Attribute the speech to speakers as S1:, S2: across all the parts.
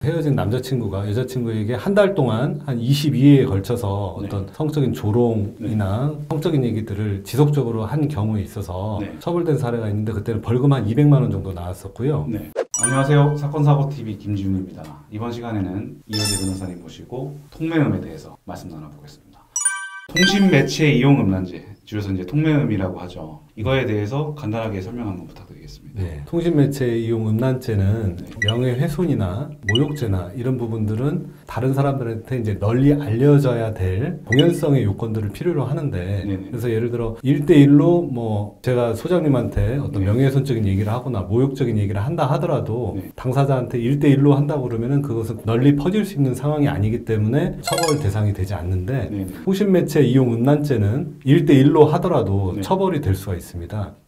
S1: 헤어진 남자친구가 여자친구에게 한 달 동안 한 22회에 걸쳐서 어떤 성적인 조롱이나 성적인 얘기들을 지속적으로 한 경우에 있어서 처벌된 사례가 있는데 그때는 벌금 한 200만 원 정도 나왔었고요.
S2: 안녕하세요. 사건사고TV 김지훈입니다. 이번 시간에는 이효재 변호사님 모시고 통매음에 대해서 말씀 나눠보겠습니다. 통신매체 이용 음란죄, 줄여서 이제 통매음이라고 하죠. 이거에 대해서 간단하게 설명 한번 부탁드리겠습니다.
S1: 통신매체 이용 음란죄는 명예훼손이나 모욕죄나 이런 부분들은 다른 사람들한테 이제 널리 알려져야 될 공연성의 요건들을 필요로 하는데 그래서 예를 들어 1대1로 뭐 제가 소장님한테 어떤 명예훼손적인 얘기를 하거나 모욕적인 얘기를 한다 하더라도 당사자한테 1대1로 한다고 그러면은 그것은 널리 퍼질 수 있는 상황이 아니기 때문에 처벌 대상이 되지 않는데 통신매체 이용 음란죄는 1대1로 하더라도 처벌이 될 수가 있습니다.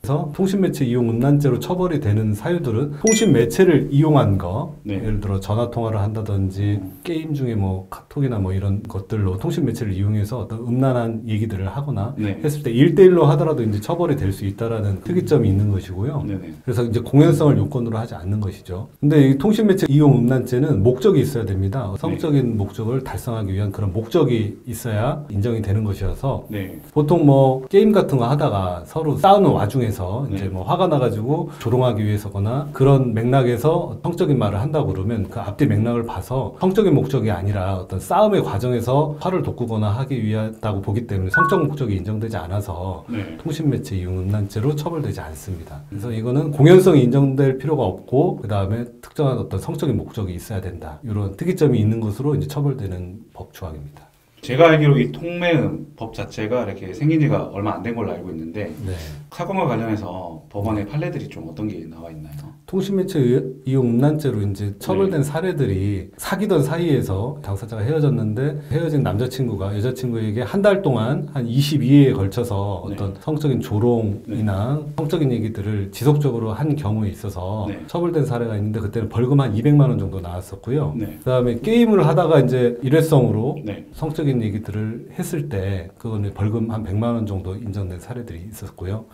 S1: 그래서 통신매체 이용 음란죄로 처벌이 되는 사유들은 통신매체를 이용한 거, 예를 들어 전화통화를 한다든지 게임 중에 뭐 카톡이나 뭐 이런 것들로 통신매체를 이용해서 어떤 음란한 얘기들을 하거나 했을 때 1대1로 하더라도 이제 처벌이 될 수 있다라는 특이점이 있는 것이고요. 그래서 이제 공연성을 요건으로 하지 않는 것이죠. 근데 이 통신매체 이용 음란죄는 목적이 있어야 됩니다. 성적인 목적을 달성하기 위한 그런 목적이 있어야 인정이 되는 것이어서 보통 뭐 게임 같은 거 하다가 서로 싸우는 와중에서 이제 뭐 화가 나가지고 조롱하기 위해서거나 그런 맥락에서 성적인 말을 한다고 그러면 그 앞뒤 맥락을 봐서 성적인 목적이 아니라 어떤 싸움의 과정에서 화를 돋구거나 하기 위하다고 보기 때문에 성적 목적이 인정되지 않아서 통신매체 이용 음란죄로 처벌되지 않습니다. 그래서 이거는 공연성이 인정될 필요가 없고 그 다음에 특정한 어떤 성적인 목적이 있어야 된다. 이런 특이점이 있는 것으로 이제 처벌되는 법 조항입니다.
S2: 제가 알기로 이 통매음 법 자체가 이렇게 생긴 지가 얼마 안 된 걸로 알고 있는데 사건과 관련해서 법원의 판례들이 좀 어떤 게 나와 있나요?
S1: 통신매체 이용 음란죄로 이제 처벌된 사례들이 사귀던 사이에서 당사자가 헤어졌는데 헤어진 남자친구가 여자친구에게 한 달 동안 한 22회에 걸쳐서 어떤 성적인 조롱이나 성적인 얘기들을 지속적으로 한 경우에 있어서 처벌된 사례가 있는데 그때는 벌금 한 200만 원 정도 나왔었고요. 그다음에 게임을 하다가 이제 일회성으로 성적인 얘기들을 했을 때 그거는 벌금 한 100만 원 정도 인정된 사례들이 있었고요.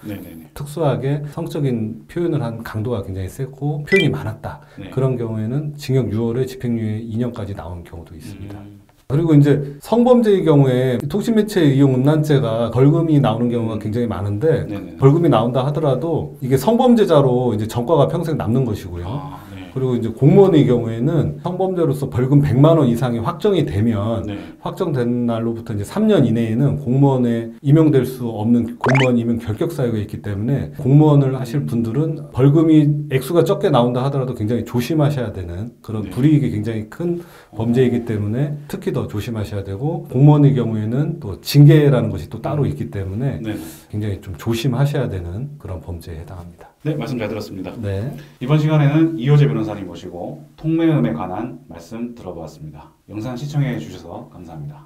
S1: 특수하게 성적인 표현을 한 강도가 굉장히 세고 표현이 많았다. 그런 경우에는 징역 6월에 집행유예 2년까지 나온 경우도 있습니다. 그리고 이제 성범죄의 경우에 통신매체 이용 음란죄가 벌금이 나오는 경우가 굉장히 많은데 벌금이 나온다 하더라도 이게 성범죄자로 이제 전과가 평생 남는 것이고요. 그리고 이제 공무원의 경우에는 성범죄로서 벌금 100만 원 이상이 확정이 되면 확정된 날로부터 이제 3년 이내에는 공무원에 임용될 수 없는 공무원 임용 결격 사유가 있기 때문에 공무원을 하실 분들은 벌금이 액수가 적게 나온다 하더라도 굉장히 조심하셔야 되는 그런 불이익이 굉장히 큰 범죄이기 때문에 특히 더 조심하셔야 되고 공무원의 경우에는 또 징계라는 것이 또 따로 있기 때문에 굉장히 좀 조심하셔야 되는 그런 범죄에 해당합니다.
S2: 네, 말씀 잘 들었습니다. 이번 시간에는 이효재 변호사님 모시고 통매음에 관한 말씀 들어보았습니다. 영상 시청해 주셔서 감사합니다.